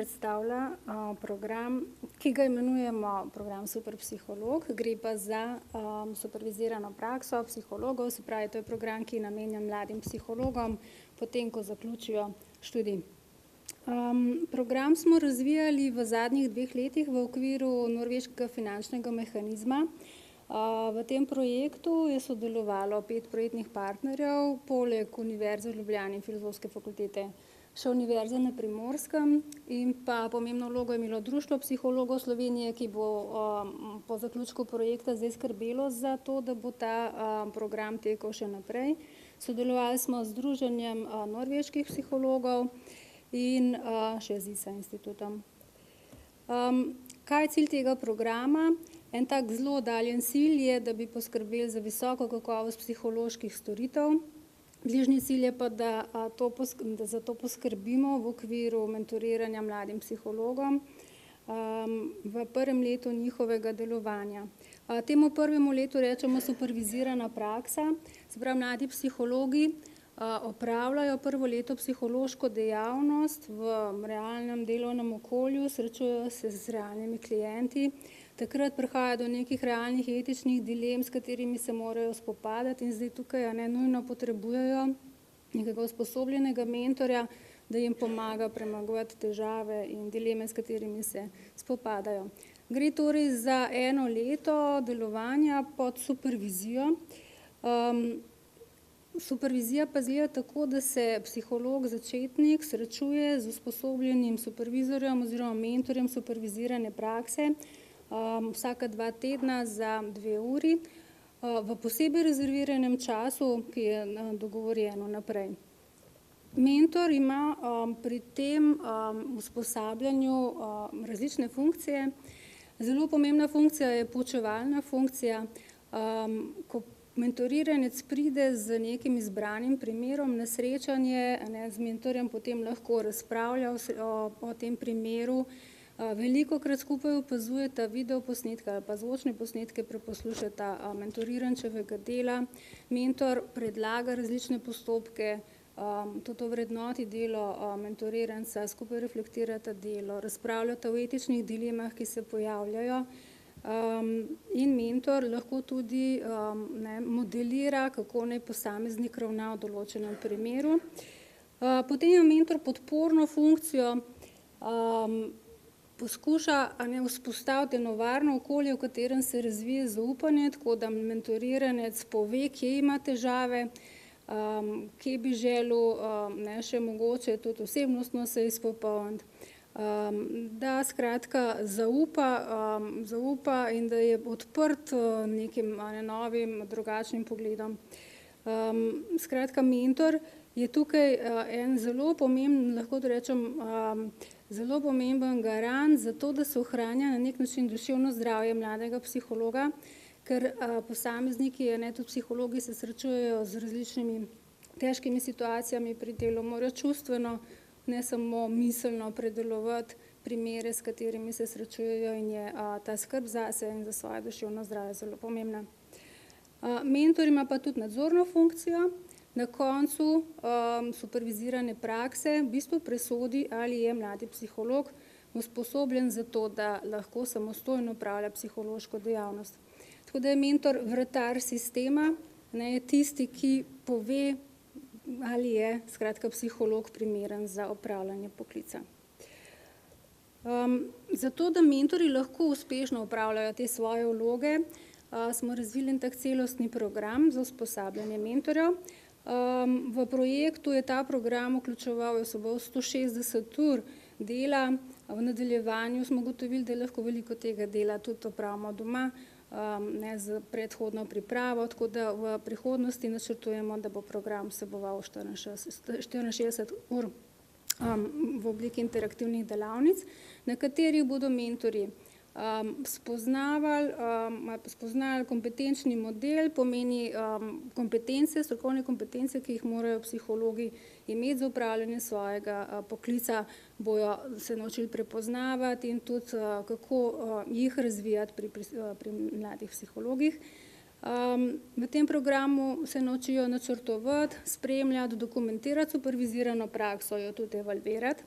predstavlja program, ki ga imenujemo program Superpsiholog. Gre pa za supervizirano prakso psihologov, se pravi, to je program, ki je namenjen mladim psihologom, potem, ko zaključijo študij. Program smo razvijali v zadnjih 2 letih v okviru norveškega finančnega mehanizma. V tem projektu je sodelovalo 5 projektnih partnerjev, poleg Univerze v Ljubljani in Filozofske fakultete še Univerza na Primorskem, in pa pomembno vlogo je imelo Društvo psihologov Slovenije, ki bo po zaključku projekta zdaj skrbelo za to, da bo ta program tekel še naprej. Sodelovali smo z Združenjem norveških psihologov in še z ISA institutom. Kaj je cilj tega programa? En tak zelo oddaljen cilj je, da bi poskrbeli za visoko kakovost psiholoških storitev. Bližnji cilj je pa, da za to poskrbimo v okviru mentoriranja mladim psihologom v prvem letu njihovega delovanja. Temu prvemu letu rečemo supervizirana praksa, se pravi, mladi psihologi opravljajo prvo leto psihološko dejavnost v realnem delovnem okolju, srečujejo se z realnimi klienti. Takrat prihaja do nekih realnih etičnih dilem, s katerimi se morajo spopadati, in zdaj tukaj nujno potrebujejo nekega usposobljenega mentorja, da jim pomaga premagovati težave in dileme, s katerimi se spopadajo. Gre torej za 1 leto delovanja pod supervizijo. Supervizija pa izgleda tako, da se psiholog začetnik srečuje z usposobljenim supervizorjem oziroma mentorjem supervizirane prakse vsaka 2 tedna za 2 uri v posebej rezerviranem času, ki je dogovorjeno naprej. Mentor ima pri tem usposabljanju različne funkcije. Zelo pomembna funkcija je poučevalna funkcija. Ko mentoriranec pride z nekim izbranim primerom na srečanje, z mentorjem potem lahko razpravlja o tem primeru. Velikokrat skupaj opazujeta videoposnetke ali pa zvočne posnetke, preposlušata mentorirančevega dela. Mentor predlaga različne postopke, tudi ovrednoti delo mentoriranca, skupaj reflektirata delo, razpravljata o etičnih dilemah, ki se pojavljajo. In mentor lahko tudi modelira, kako naj posameznik ravna v določenem primeru. Potem ima mentor podporno funkcijo, poskuša vzpostaviti eno varno okolje, v katerem se razvije zaupanje, tako da mentoriranec pove, kje ima težave, kje bi želel še mogoče tudi osebnostno se izpopolniti, da skratka zaupa in da je odprt nekim novim, drugačnim pogledom. Skratka, mentor je tukaj en zelo pomemben, lahko rečem, zelo pomemben garant za to, da se ohranja na nek način duševno zdravje mladega psihologa, ker posamezniki, tudi psihologi, se srečujejo z različnimi težkimi situacijami pri delu, morajo čustveno, ne samo miselno predelovati primere, s katerimi se srečujejo, in je ta skrb zase in za svoje duševno zdravje zelo pomembna. Mentor ima pa tudi nadzorno funkcijo. Na koncu supervizirane prakse v bistvu presodi, ali je mladi psiholog usposobljen za to, da lahko samostojno opravlja psihološko dejavnost. Tako da je mentor vratar sistema, je tisti, ki pove, ali je skratka psiholog primeren za opravljanje poklica. Zato, da mentorji lahko uspešno opravljajo te svoje vloge, smo razvili en tak celostni program za usposabljanje mentorjev. V projektu je ta program vključeval 160 ur dela. V nadaljevanju smo ugotovili, da lahko veliko tega dela tudi opravimo doma, z predhodno pripravo, tako da v prihodnosti načrtujemo, da bo program vseboval 64 ur v obliki interaktivnih delavnic, na katerih bodo mentorji spoznali kompetenčni model, pomeni kompetence, strokovne kompetence, ki jih morajo psihologi imeti za upravljanje svojega poklica, bojo se naučili prepoznavati in tudi kako jih razvijati pri mladih psihologih. V tem programu se naučijo načrtovati, spremljati, dokumentirati supervizirano prakso, jo tudi evalvirati.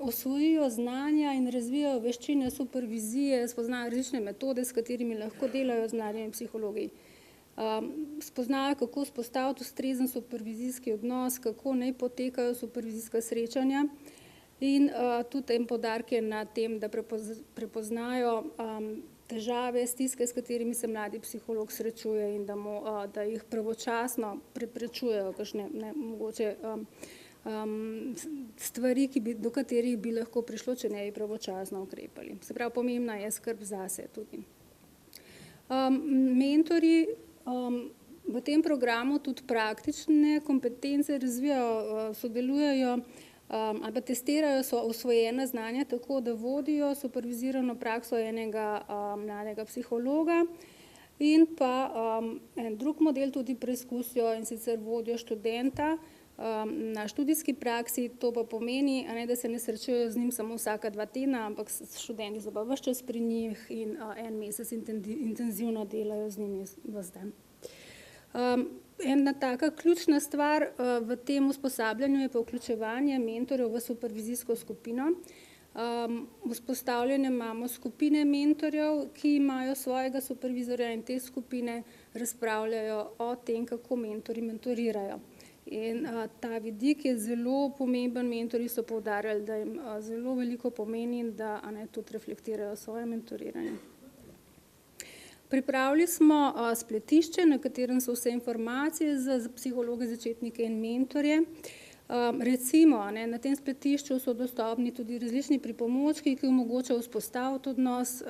osvojijo znanja in razvijajo veščine supervizije, spoznajo različne metode, s katerimi lahko delajo z mladimi psihologi. Spoznajo, kako vzpostaviti ustrezen supervizijski odnos, kako naj potekajo supervizijska srečanja in tudi en poudarek je na tem, da prepoznajo težave, stiske, s katerimi se mladi psiholog srečuje in da jih pravočasno preprečujejo kakšne mogoče stvari, do katerih bi lahko prišlo, če ne bi pravočasno ukrepali. Se pravi, pomembna je skrb zase tudi. Mentorji v tem programu tudi praktične kompetence razvijajo, sodelujejo ali pa testirajo osvojena znanja tako, da vodijo supervizirano prakso enega mladega psihologa in pa en drug model tudi preizkusijo, in sicer vodijo študenta na študijski praksi. To pa pomeni, da se ne srečujejo z njim samo vsaka 2 tedna, ampak študenti so pa ves čas pri njih in en mesec intenzivno delajo z njimi ves dan. Ena taka ključna stvar v tem usposabljanju je pa vključevanje mentorjev v supervizijsko skupino. Vzpostavljene imamo skupine mentorjev, ki imajo svojega supervizorja, in te skupine razpravljajo o tem, kako mentorji mentorirajo. In ta vidik je zelo pomemben. Mentorji so poudarjali, da jim zelo veliko pomeni, da tudi reflektirajo svoje mentoriranje. Pripravili smo spletišče, na katerem so vse informacije za psihologe, začetnike in mentorje. Recimo, na tem spletišču so dostopni tudi različni pripomočki, ki omogočajo vzpostaviti odnos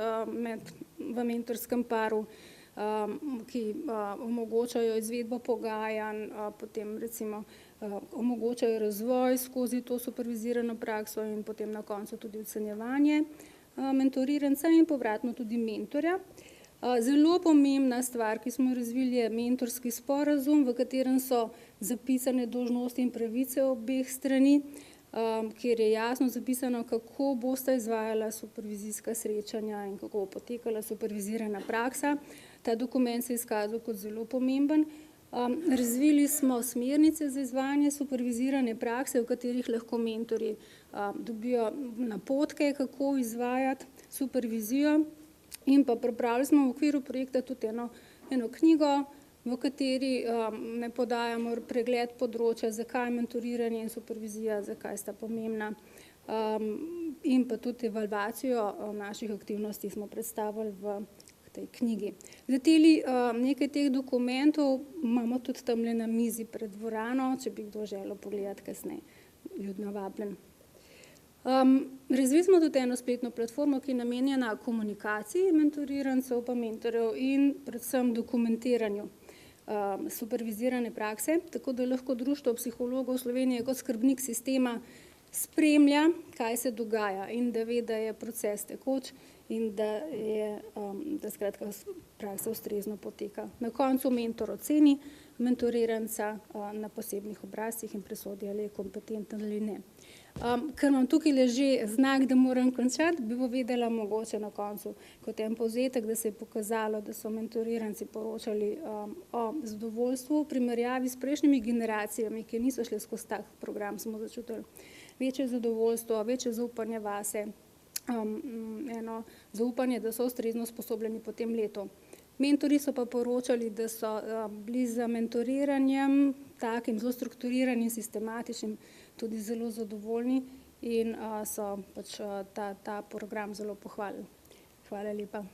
v mentorskem paru, ki omogočajo izvedbo pogajanj, potem recimo omogočajo razvoj skozi to supervizirano prakso in potem na koncu tudi ocenjevanje mentoriranca in povratno tudi mentorja. Zelo pomembna stvar, ki smo razvili, je mentorski sporazum, v katerem so zapisane dolžnosti in pravice obeh strani, kjer je jasno zapisano, kako bosta izvajala supervizijska srečanja in kako bo potekala supervizirana praksa. Ta dokument se je izkazal kot zelo pomemben. Razvili smo smernice za izvajanje supervizirane prakse, v katerih lahko mentorji dobijo napotke, kako izvajati supervizijo. In pa pripravili smo v okviru projekta tudi eno knjigo, v kateri podajamo pregled področja, zakaj mentoriranje in supervizija, zakaj sta pomembna, in pa tudi evalvacijo naših aktivnosti smo predstavili v tej knjigi. Nekaj teh dokumentov imamo tudi tamle na mizi pred dvorano, če bi kdo želel pogledati kasneje, ljudno vabljen. Razvili smo tudi eno spletno platformo, ki je namenjena komunikaciji mentorirancev pa mentorjev in predvsem dokumentiranju supervizirane prakse, tako da lahko Društvo psihologov Slovenije kot skrbnik sistema spremlja, kaj se dogaja, in da ve, da je proces tekoč in da skratka praksa ustrezno poteka. Na koncu mentor oceni mentoriranca na posebnih obrazcih in presodi, ali je kompetenten ali ne. Ker imam tukaj leži znak, da moram končati, bi povedala mogoče na koncu kot en povzetek, da se je pokazalo, da so mentoriranci poročali o zadovoljstvu v primerjavi s prejšnjimi generacijami, ki niso šli skozi tak program, smo začutili večje zadovoljstvo, večje zaupanje vase, eno zaupanje, da so ustrezno usposobljeni po tem letu. Mentorji so pa poročali, da so bili za mentoriranjem, takim zelo strukturiranim, sistematičnim, tudi zelo zadovoljni in so pač ta program zelo pohvalili. Hvala lepa.